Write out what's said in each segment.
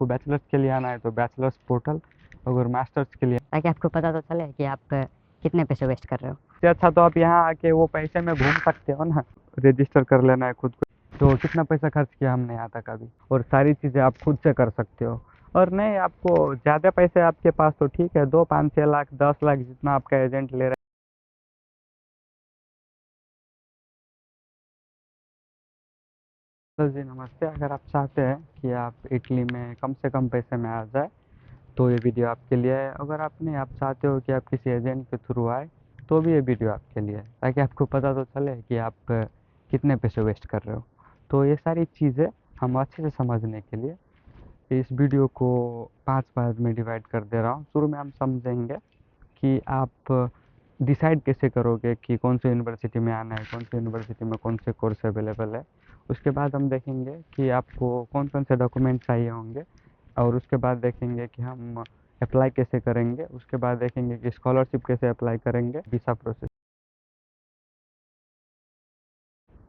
आपको बैचलर्स के लिए आना है तो बैचलर्स पोर्टल, अगर मास्टर्स के लिए ताकि आपको पता तो चले कि आप कितने पैसे वेस्ट कर रहे हो। इससे अच्छा तो आप यहाँ आके वो पैसे में घूम सकते हो ना। रजिस्टर कर लेना है खुद को, तो कितना पैसा खर्च किया हमने यहाँ तक अभी, और सारी चीज़ें आप खुद से कर सकते हो। और नहीं आपको ज़्यादा पैसे आपके पास तो ठीक है, 2 5 6 लाख 10 लाख जितना आपका एजेंट ले रहा है। तो जी नमस्ते, अगर आप चाहते हैं कि आप इटली में कम से कम पैसे में आ जाए तो ये वीडियो आपके लिए है। अगर आप चाहते हो कि आप किसी एजेंट के थ्रू आए तो भी ये वीडियो आपके लिए है, ताकि आपको पता तो चले कि आप कितने पैसे वेस्ट कर रहे हो। तो ये सारी चीज़ें हम अच्छे से समझने के लिए इस वीडियो को 5 पार्ट में डिवाइड कर दे रहा हूँ। शुरू में हम समझेंगे कि आप डिसाइड कैसे करोगे कि कौन सी यूनिवर्सिटी में आना है, कौन सी यूनिवर्सिटी में कौन से कोर्स अवेलेबल है। उसके बाद हम देखेंगे कि आपको कौन कौन से डॉक्यूमेंट चाहिए होंगे, और उसके बाद देखेंगे कि हम अप्लाई कैसे करेंगे। उसके बाद देखेंगे कि स्कॉलरशिप कैसे अप्लाई करेंगे, वीज़ा प्रोसेस।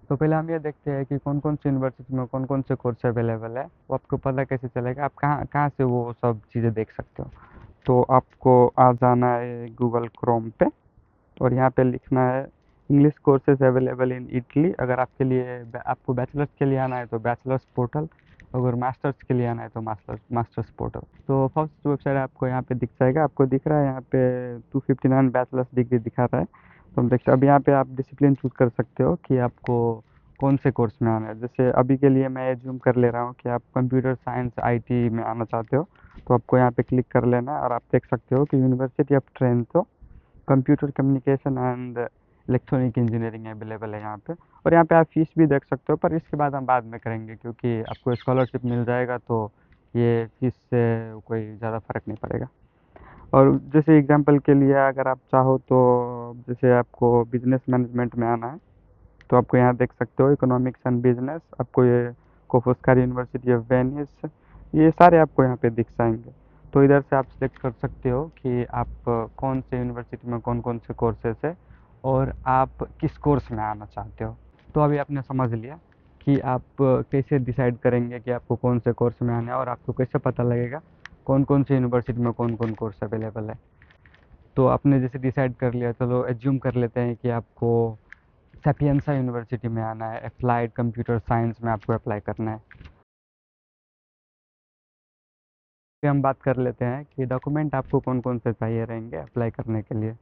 तो पहले हम ये देखते हैं कि कौन कौन सी यूनिवर्सिटी में कौन कौन से कोर्स अवेलेबल है। वो आपको पता कैसे चलेगा, आप कहाँ कहाँ से वो सब चीज़ें देख सकते हो। तो आपको आ जाना है गूगल क्रोम पे, और यहाँ पे लिखना है English courses available in Italy. अगर आपके लिए आपको बैचलर्स के लिए आना है तो बैचलर्स पोर्टल, अगर मास्टर्स के लिए आना है तो मास्टर्स पोर्टल। तो फर्स्ट वेबसाइट आपको यहाँ पे दिख जाएगा, आपको दिख रहा है यहाँ पे 259 बैचलर्स डिग्री दिखा रहा है। तो हम देखते हैं, अब यहाँ पे आप डिसिप्लिन चूज कर सकते हो कि आपको कौन से कोर्स में आना है। जैसे अभी के लिए मैं एज्यूम कर ले रहा हूँ कि आप कंप्यूटर साइंस आईटी में आना चाहते हो, तो आपको यहाँ पे क्लिक कर लेना है, और आप देख सकते हो कि university of Trento computer communication and electronic engineering available है यहाँ पे। और यहाँ पे आप फीस भी देख सकते हो, पर इसके बाद हम बाद में करेंगे, क्योंकि आपको स्कॉलरशिप मिल जाएगा तो ये फीस से कोई ज़्यादा फ़र्क नहीं पड़ेगा। और जैसे एग्जांपल के लिए अगर आप चाहो तो जैसे आपको बिजनेस मैनेजमेंट में आना है तो आपको यहाँ देख सकते हो इकोनॉमिक्स एंड बिजनेस, आपको ये कोफोस्कारी यूनिवर्सिटी ऑफ वेनिस, ये सारे आपको यहाँ पे दिख जाएंगे। तो इधर से आप सिलेक्ट कर सकते हो कि आप कौन से यूनिवर्सिटी में कौन कौन से कोर्सेस है और आप किस कोर्स में आना चाहते हो। तो अभी आपने समझ लिया कि आप कैसे डिसाइड करेंगे कि आपको कौन से कोर्स में आना है, और आपको कैसे पता लगेगा कौन कौन सी यूनिवर्सिटी में कौन कौन कोर्स अवेलेबल है। तो आपने जैसे डिसाइड कर लिया, चलो एज्यूम कर लेते हैं कि आपको सैपियंसा यूनिवर्सिटी में आना है, अप्लाइड कंप्यूटर साइंस में आपको अप्लाई करना है। फिर हम बात कर लेते हैं कि डॉक्यूमेंट आपको कौन कौन से चाहिए रहेंगे अप्लाई करने के लिए।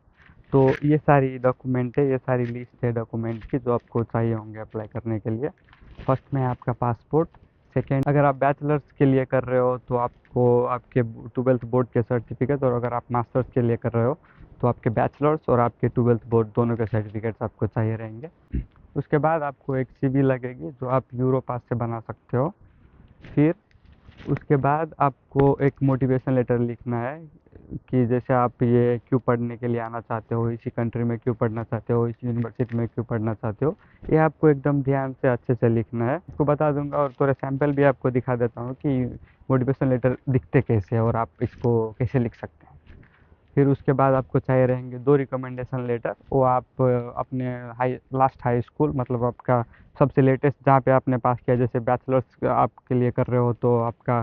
तो ये सारी डॉक्यूमेंट है, ये सारी लिस्ट है डॉक्यूमेंट की जो आपको चाहिए होंगे अप्लाई करने के लिए। फर्स्ट में है आपका पासपोर्ट। सेकेंड, अगर आप बैचलर्स के लिए कर रहे हो तो आपको आपके 12th बोर्ड के सर्टिफिकेट, और अगर आप मास्टर्स के लिए कर रहे हो तो आपके बैचलर्स और आपके 12th बोर्ड दोनों के सर्टिफिकेट्स आपको चाहिए रहेंगे। उसके बाद आपको एक सीवी लगेगी जो आप यूरोपास से बना सकते हो। फिर उसके बाद आपको एक मोटिवेशन लेटर लिखना है कि जैसे आप ये क्यों पढ़ने के लिए आना चाहते हो, इसी कंट्री में क्यों पढ़ना चाहते हो, इस यूनिवर्सिटी में क्यों पढ़ना चाहते हो। ये आपको एकदम ध्यान से अच्छे से लिखना है। आपको बता दूंगा और थोड़ा सैंपल भी आपको दिखा देता हूँ कि मोटिवेशन लेटर दिखते कैसे हैं और आप इसको कैसे लिख सकते हैं। फिर उसके बाद आपको चाहिए रहेंगे 2 रिकमेंडेशन लेटर। वो आप अपने लास्ट हाई स्कूल, मतलब आपका सबसे लेटेस्ट जहाँ पे आपने पास किया, जैसे बैचलर्स आपके लिए कर रहे हो तो आपका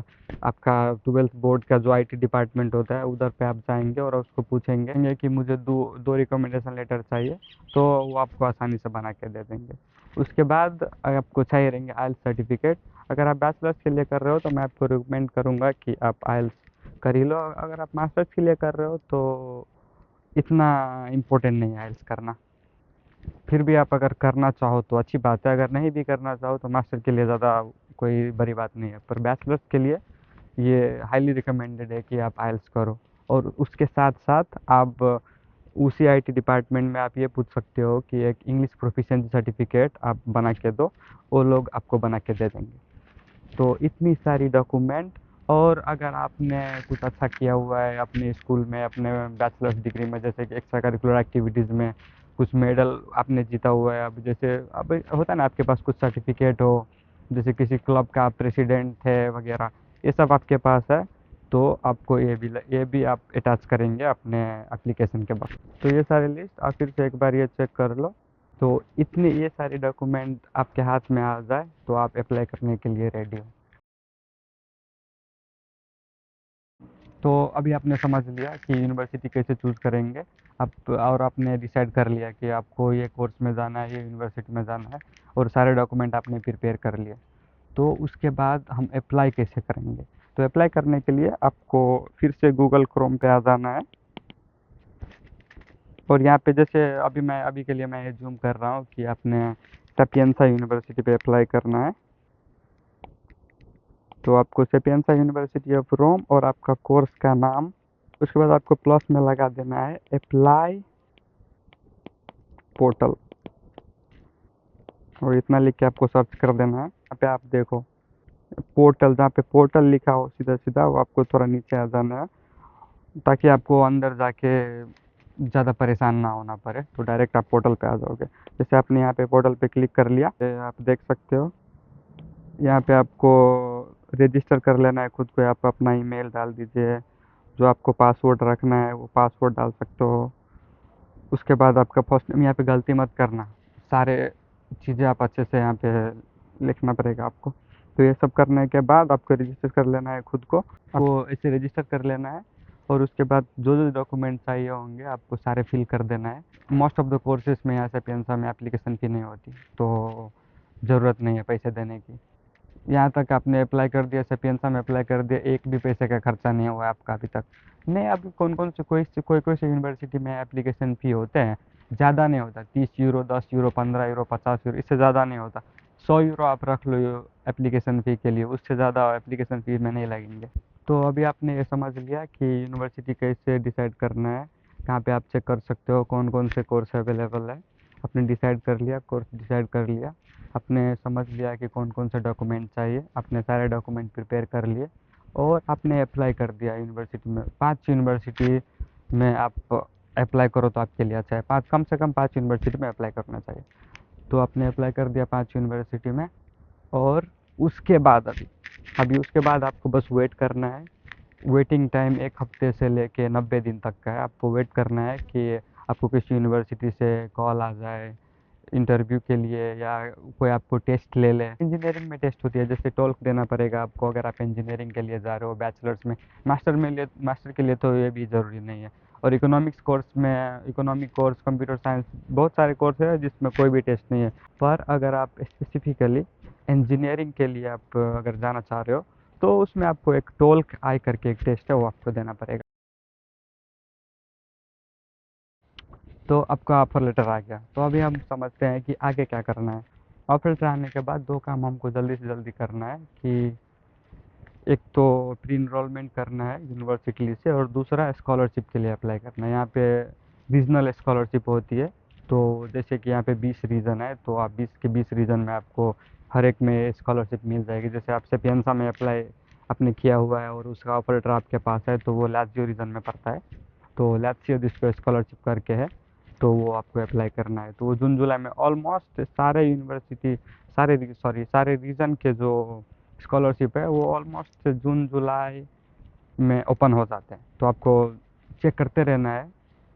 आपका 12th बोर्ड का जो आईटी डिपार्टमेंट होता है उधर पे आप जाएंगे और उसको पूछेंगे कि मुझे दो दो रिकमेंडेशन लेटर चाहिए, तो वो आपको आसानी से बना के दे देंगे। उसके बाद आपको चाहिए रहेंगे आइल्स सर्टिफिकेट। अगर आप बैचलर्स के लिए कर रहे हो तो मैं आपको रिकमेंड करूँगा कि आप आइल्स कर ही लो। अगर आप मास्टर्स के लिए कर रहे हो तो इतना इम्पोर्टेंट नहीं है आइल्स करना। फिर भी आप अगर करना चाहो तो अच्छी बात है, अगर नहीं भी करना चाहो तो मास्टर के लिए ज़्यादा कोई बड़ी बात नहीं है, पर बैचलर्स के लिए ये हाईली रिकमेंडेड है कि आप आइल्स करो। और उसके साथ साथ आप उसी आईटी डिपार्टमेंट में आप ये पूछ सकते हो कि एक इंग्लिश प्रोफिशिएंसी सर्टिफिकेट आप बना के दो, वो लोग आपको बना के दे देंगे। तो इतनी सारी डॉक्यूमेंट, और अगर आपने कुछ अच्छा किया हुआ है अपने स्कूल में, अपने बैचलर्स डिग्री में, जैसे कि एक्स्ट्रा करिकुलर एक्टिविटीज़ में कुछ मेडल आपने जीता हुआ है, अब जैसे अब होता है ना आपके पास कुछ सर्टिफिकेट हो, जैसे किसी क्लब का आप प्रेसिडेंट है वगैरह, ये सब आपके पास है तो आपको ये भी आप अटैच करेंगे अपने एप्लीकेशन के बाद। तो ये सारी लिस्ट आप फिर से एक बार ये चेक कर लो। तो इतने ये सारे डॉक्यूमेंट आपके हाथ में आ जाए तो आप अप्लाई करने के लिए रेडी हो। तो अभी आपने समझ लिया कि यूनिवर्सिटी कैसे चूज़ करेंगे आप, और आपने डिसाइड कर लिया कि आपको ये कोर्स में जाना है, ये यूनिवर्सिटी में जाना है, और सारे डॉक्यूमेंट आपने प्रिपेयर कर लिए। तो उसके बाद हम अप्लाई कैसे करेंगे? तो अप्लाई करने के लिए आपको फिर से गूगल क्रोम पे आ जाना है, और यहाँ पे जैसे अभी के लिए मैं जूम कर रहा हूँ कि आपने सपियंसा यूनिवर्सिटी पे अप्लाई करना है। तो आपको सपियंसा यूनिवर्सिटी ऑफ रोम और आपका कोर्स का नाम, उसके बाद आपको प्लस में लगा देना है अप्लाई पोर्टल, और इतना लिख के आपको सर्च कर देना है। यहाँ पे आप देखो पोर्टल, जहाँ पे पोर्टल लिखा हो सीधा सीधा वो आपको थोड़ा नीचे आ जाना है, ताकि आपको अंदर जाके ज़्यादा परेशान ना होना पड़े। तो डायरेक्ट आप पोर्टल पे आ जाओगे। जैसे आपने यहाँ पे पोर्टल पे क्लिक कर लिया, आप देख सकते हो यहाँ पे आपको रजिस्टर कर लेना है खुद को। आप अपना ईमेल डाल दीजिए, जो आपको पासवर्ड रखना है वो पासवर्ड डाल सकते हो। उसके बाद आपका फर्स्ट नेम, यहाँ पे गलती मत करना, सारे चीज़ें आप अच्छे से यहाँ पे लिखना पड़ेगा आपको। तो ये सब करने के बाद आपको रजिस्टर कर लेना है खुद को, आपको ऐसे रजिस्टर कर लेना है। और उसके बाद जो जो डॉक्यूमेंट चाहिए होंगे आपको सारे फिल कर देना है। मोस्ट ऑफ द कोर्सेज में यहाँ से पेंसा में एप्लीकेशन फ़ी नहीं होती, तो ज़रूरत नहीं है पैसे देने की। यहाँ तक आपने अप्लाई कर दिया, सेपियंसा में अप्लाई कर दिया, एक भी पैसे का खर्चा नहीं हुआ है आपका अभी तक। नहीं, अभी कौन कौन से कोई से यूनिवर्सिटी में एप्लीकेशन फ़ी होते हैं, ज़्यादा नहीं होता, 30 यूरो, 10 यूरो, 15 यूरो, 50 यूरो, इससे ज़्यादा नहीं होता। 100 यूरो आप रख लो एप्लीकेशन फ़ी के लिए, उससे ज़्यादा एप्लीकेशन फ़ी में नहीं लगेंगे। तो अभी आपने ये समझ लिया कि यूनिवर्सिटी कैसे डिसाइड करना है, कहाँ पे आप चेक कर सकते हो कौन कौन से कोर्स अवेलेबल है। आपने डिसाइड कर लिया, कोर्स डिसाइड कर लिया, आपने समझ लिया कि कौन कौन से डॉक्यूमेंट चाहिए, आपने सारे डॉक्यूमेंट प्रिपेयर कर लिए, और आपने अप्लाई कर दिया यूनिवर्सिटी में। 5 यूनिवर्सिटी में आप अप्लाई करो तो आपके लिए अच्छा है, पाँच कम से कम 5 यूनिवर्सिटी में अप्लाई करना चाहिए। तो आपने अप्लाई कर दिया 5 यूनिवर्सिटी में, और उसके बाद अभी उसके बाद आपको बस वेट करना है। वेटिंग टाइम 1 हफ्ते से लेके 90 दिन तक का है। आपको वेट करना है कि आपको किसी यूनिवर्सिटी से कॉल आ जाए इंटरव्यू के लिए, या कोई आपको टेस्ट ले ले। इंजीनियरिंग में टेस्ट होती है, जैसे टोल्क देना पड़ेगा आपको अगर आप इंजीनियरिंग के लिए जा रहे हो बैचलर्स में। मास्टर के लिए तो ये भी ज़रूरी नहीं है। और इकोनॉमिक्स कोर्स में, इकोनॉमिक कोर्स, कंप्यूटर साइंस, बहुत सारे कोर्स है जिसमें कोई भी टेस्ट नहीं है। पर अगर आप स्पेसिफिकली इंजीनियरिंग के लिए आप अगर जाना चाह रहे हो, तो उसमें आपको एक टोल्क आई करके एक टेस्ट है, वो आपको देना पड़ेगा। तो आपका ऑफर लेटर आ गया। तो अभी हम समझते हैं कि आगे क्या करना है। ऑफर लेटर आने के बाद दो काम हमको जल्दी से जल्दी करना है कि एक तो प्री इनरोलमेंट करना है यूनिवर्सिटी से, और दूसरा स्कॉलरशिप के लिए अप्लाई करना है। यहाँ पे रीजनल स्कॉलरशिप होती है। तो जैसे कि यहाँ पे 20 रीजन है, तो आप 20 के 20 रीजन में आपको हर एक में स्कॉलरशिप मिल जाएगी। जैसे आप सेपियंसा में अप्लाई आपने किया हुआ है और उसका ऑफर लेटर आपके पास है, तो वो लात्सियो रीजन में पड़ता है। तो लात्सियो जिसको स्कॉलरशिप करके है, तो वो आपको अप्लाई करना है। तो वो जून जुलाई में ऑलमोस्ट सारे यूनिवर्सिटी, सारे रीजन के जो स्कॉलरशिप है वो ऑलमोस्ट जून जुलाई में ओपन हो जाते हैं। तो आपको चेक करते रहना है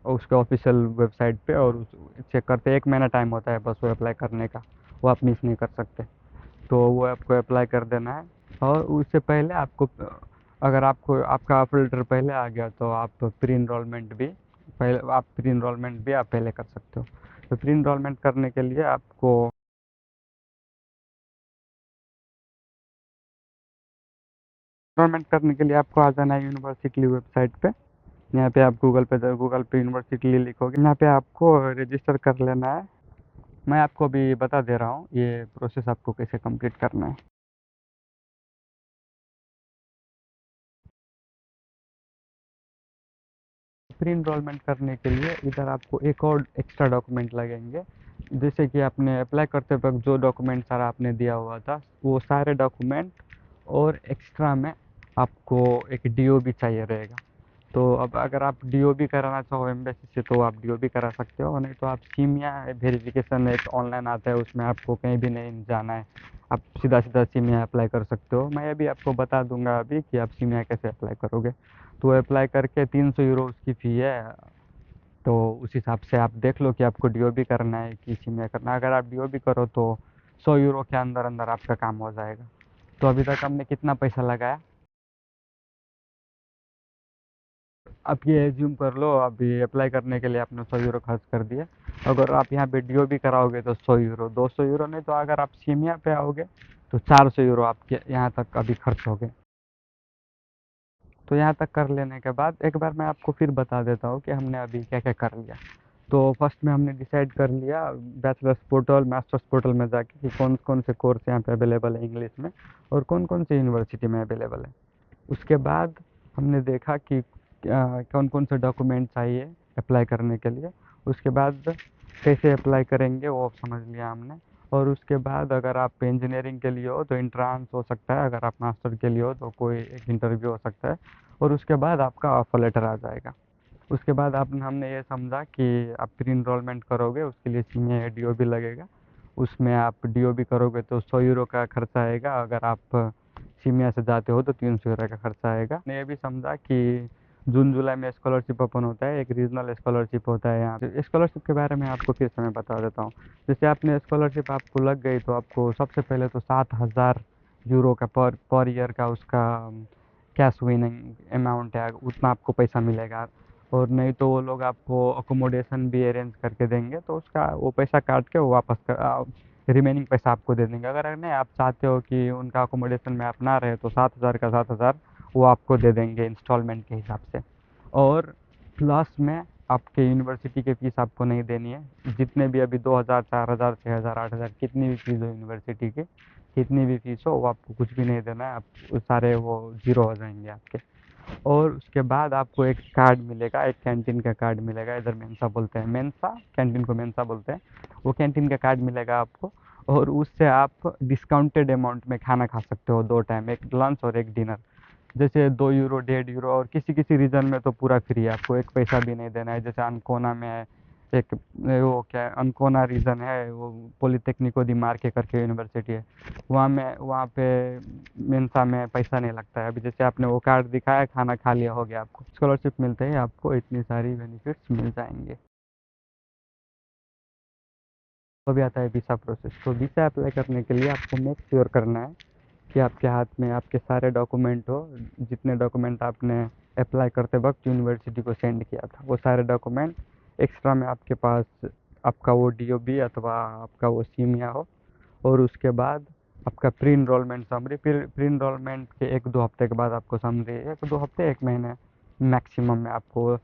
और उसके ऑफिशियल वेबसाइट पे, और चेक करते 1 महीना टाइम होता है बस वो अप्लाई करने का, वो आप मिस नहीं कर सकते। तो वो आपको अप्लाई कर देना है। और उससे पहले आपको, अगर आपको आपका ऑफर लेटर पहले आ गया, तो आप प्री इनरोलमेंट भी आप पहले कर सकते हो। तो प्री इनरोलमेंट करने के लिए आपको, इनरोलमेंट करने के लिए आपको आ जाना है यूनिवर्सिटी वेबसाइट पे। यहाँ पे आप गूगल पे यूनिवर्सिटी लिखोगे, यहाँ पे आपको रजिस्टर कर लेना है। मैं आपको अभी बता दे रहा हूँ ये प्रोसेस आपको कैसे कंप्लीट करना है। प्री इनरोलमेंट करने के लिए इधर आपको एक और एक्स्ट्रा डॉक्यूमेंट लगेंगे। जैसे कि आपने अप्लाई करते वक्त जो डॉक्यूमेंट सारा आपने दिया हुआ था, वो सारे डॉक्यूमेंट, और एक्स्ट्रा में आपको एक डीओबी चाहिए रहेगा। तो अब अगर आप डीओबी कराना चाहो एम्बेसी से, तो आप डीओबी करा सकते हो, नहीं तो आप सीमिया वेरिफिकेशन एक ऑनलाइन आता है, उसमें आपको कहीं भी नहीं जाना है, आप सीधा सीधा सीमिया अप्लाई कर सकते हो। मैं अभी आपको बता दूंगा अभी कि आप सीमिया कैसे अप्लाई करोगे। तो अप्लाई करके 300 यूरो उसकी फ़ी है। तो उस हिसाब से आप देख लो कि आपको डीओबी करना है कि सीमिया करना है। अगर आप डीओबी करो तो 100 यूरो के अंदर अंदर आपका काम हो जाएगा। तो अभी तक हमने कितना पैसा लगाया? आप ये एज्यूम कर लो, अभी अप्लाई करने के लिए आपने 100 यूरो खर्च कर दिए। अगर आप यहाँ पे डीओ भी कराओगे तो 100 यूरो, 200 यूरो, नहीं तो अगर आप सीमिया पे आओगे तो 400 यूरो आपके यहाँ तक अभी खर्च हो गए। तो यहाँ तक कर लेने के बाद एक बार मैं आपको फिर बता देता हूँ कि हमने अभी क्या क्या कर लिया। तो फर्स्ट में हमने डिसाइड कर लिया बैचलर्स पोर्टल मास्टर्स पोर्टल में जाके कि कौन कौन से कोर्स यहाँ पे अवेलेबल है इंग्लिश में और कौन कौन से यूनिवर्सिटी में अवेलेबल है। उसके बाद हमने देखा कि कौन कौन से डॉक्यूमेंट चाहिए अप्लाई करने के लिए। उसके बाद कैसे अप्लाई करेंगे वो समझ लिया हमने। और उसके बाद अगर आप इंजीनियरिंग के लिए हो तो इंट्रांस हो सकता है, अगर आप मास्टर के लिए हो तो कोई एक इंटरव्यू हो सकता है। और उसके बाद आपका ऑफर लेटर आ जाएगा। उसके बाद आप हमने ये समझा कि आप प्री इनरोलमेंट करोगे, उसके लिए सीनियर डीओ भी लगेगा। उसमें आप डीओ भी करोगे तो 100 यूरो का खर्चा आएगा, अगर आप सीमिया से जाते हो तो 300 यूरो का खर्चा आएगा। मैंने ये भी समझा कि जून जुलाई में स्कॉलरशिप ओपन होता है, एक रीजनल स्कॉलरशिप होता है यहाँ पे। स्कॉलरशिप के बारे में आपको फिर से मैं बता देता हूँ। जैसे आपने स्कॉलरशिप आपको लग गई तो आपको सबसे पहले तो 7,000 यूरो का पर ईयर का उसका कैश विनिंग अमाउंट है, उतना आपको पैसा मिलेगा। और नहीं तो वो लोग आपको अकोमोडेशन भी अरेंज करके देंगे, तो उसका वो पैसा काट के वो वापस कर रिमेनिंग पैसा आपको दे देंगे। अगर नहीं आप चाहते हो कि उनका अकोमोडेशन में आप ना रहे तो 7,000 का 7,000 वो आपको दे देंगे इंस्टॉलमेंट के हिसाब से। और प्लस में आपके यूनिवर्सिटी की फ़ीस आपको नहीं देनी है। जितने भी अभी 2,000 4,000 6,000 8,000 कितनी भी फीस हो यूनिवर्सिटी की, कितनी भी फीस हो वो आपको कुछ भी नहीं देना है। आप वो सारे वो ज़ीरो हो जाएंगे आपके। और उसके बाद आपको एक कार्ड मिलेगा, एक कैंटीन का कार्ड मिलेगा। इधर मेंसा बोलते हैं, मेंसा कैंटीन को मेंसा बोलते हैं। वो कैंटीन का कार्ड मिलेगा आपको। और उससे आप डिस्काउंटेड अमाउंट में खाना खा सकते हो 2 टाइम, एक लंच और एक डिनर। जैसे 2 यूरो 1.5 यूरो, और किसी किसी रीजन में तो पूरा फ्री है, आपको एक पैसा भी नहीं देना है। जैसे अनकोना में है एक, वो क्या अनकोना रीजन है, वो पॉलिटेक्निको दी मार्के करके यूनिवर्सिटी है, वहाँ पे मेंसा में पैसा नहीं लगता है। अभी जैसे आपने वो कार्ड दिखाया, खाना खा लिया, हो गया, आपको स्कॉलरशिप मिलते ही आपको इतनी सारी बेनिफिट्स मिल जाएंगे। तो अभी आता है वीज़ा प्रोसेस। तो वीज़ा अप्लाई करने के लिए आपको मेक श्योर करना है कि आपके हाथ में आपके सारे डॉक्यूमेंट हो, जितने डॉक्यूमेंट आपने अप्लाई करते वक्त यूनिवर्सिटी को सेंड किया था वो सारे डॉक्यूमेंट एक्स्ट्रा में आपके पास, आपका वो डीओबी अथवा आपका वो सीमिया हो। और उसके बाद आपका pre enrolment summary, pre enrolment के 1-2 हफ्ते के बाद आपको समरी, 1-2 हफ्ते 1 महीने मैक्सिमम में, आपको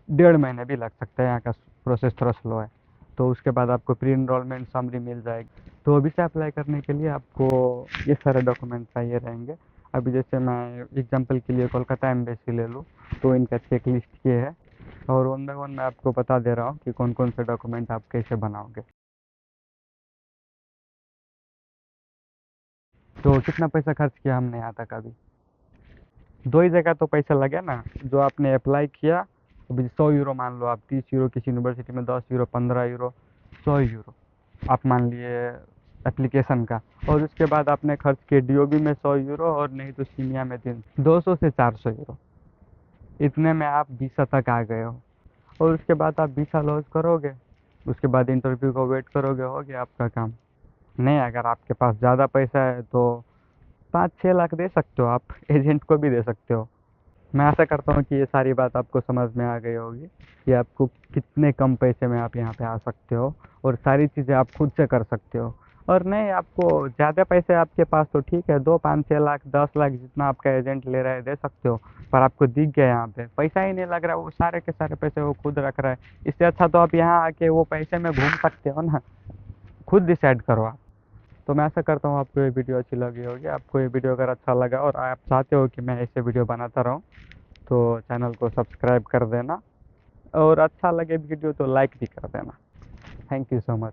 1.5 महीने भी लग सकता है, यहाँ का प्रोसेस थोड़ा स्लो है। तो उसके बाद आपको प्री इनरोलमेंट समरी मिल जाएगी। तो अभी से अप्लाई करने के लिए आपको ये सारे डॉक्यूमेंट चाहिए रहेंगे। अभी जैसे मैं एग्जांपल के लिए कोलकाता एम्बेसी ले लूँ तो इनका चेक लिस्ट ये है। और वन बाय वन मैं आपको बता दे रहा हूँ कि कौन कौन से डॉक्यूमेंट आप कैसे बनाओगे। तो कितना पैसा खर्च किया हमने यहाँ तक अभी, दो ही जगह तो पैसा लगे ना। जो आपने अप्लाई किया, अभी 100 यूरो मान लो आप, 30 यूरो किसी यूनिवर्सिटी में, 10 यूरो 15 यूरो, 100 यूरो आप मान लिए एप्लीकेशन का। और उसके बाद आपने खर्च किए डीओबी में 100 यूरो, और नहीं तो सीमिया में 200 से 400 यूरो। इतने में आप वीसा तक आ गए हो। और उसके बाद आप वीसा लॉन्च करोगे, उसके बाद इंटरव्यू का वेट करोगे, हो गया आपका काम। नहीं, अगर आपके पास ज़्यादा पैसा है तो 5-6 लाख दे सकते हो, आप एजेंट को भी दे सकते हो। मैं आशा करता हूँ कि ये सारी बात आपको समझ में आ गई होगी कि आपको कितने कम पैसे में आप यहाँ पे आ सकते हो और सारी चीज़ें आप खुद से कर सकते हो। और नहीं, आपको ज़्यादा पैसे आपके पास तो ठीक है, 2 5 6 लाख 10 लाख जितना आपका एजेंट ले रहा है दे सकते हो। पर आपको दिख गया यहाँ पे पैसा ही नहीं लग रहा, वो सारे के सारे पैसे वो खुद रख रहा है। इससे अच्छा तो आप यहाँ आके वो पैसे में घूम सकते हो ना। खुद डिसाइड करो आप। तो मैं आशा करता हूँ आपको ये वीडियो अच्छी लगी होगी। आपको ये वीडियो अगर अच्छा लगा और आप चाहते हो कि मैं ऐसे वीडियो बनाता रहूँ तो चैनल को सब्सक्राइब कर देना, और अच्छा लगे वीडियो तो लाइक भी कर देना। Thank you so much.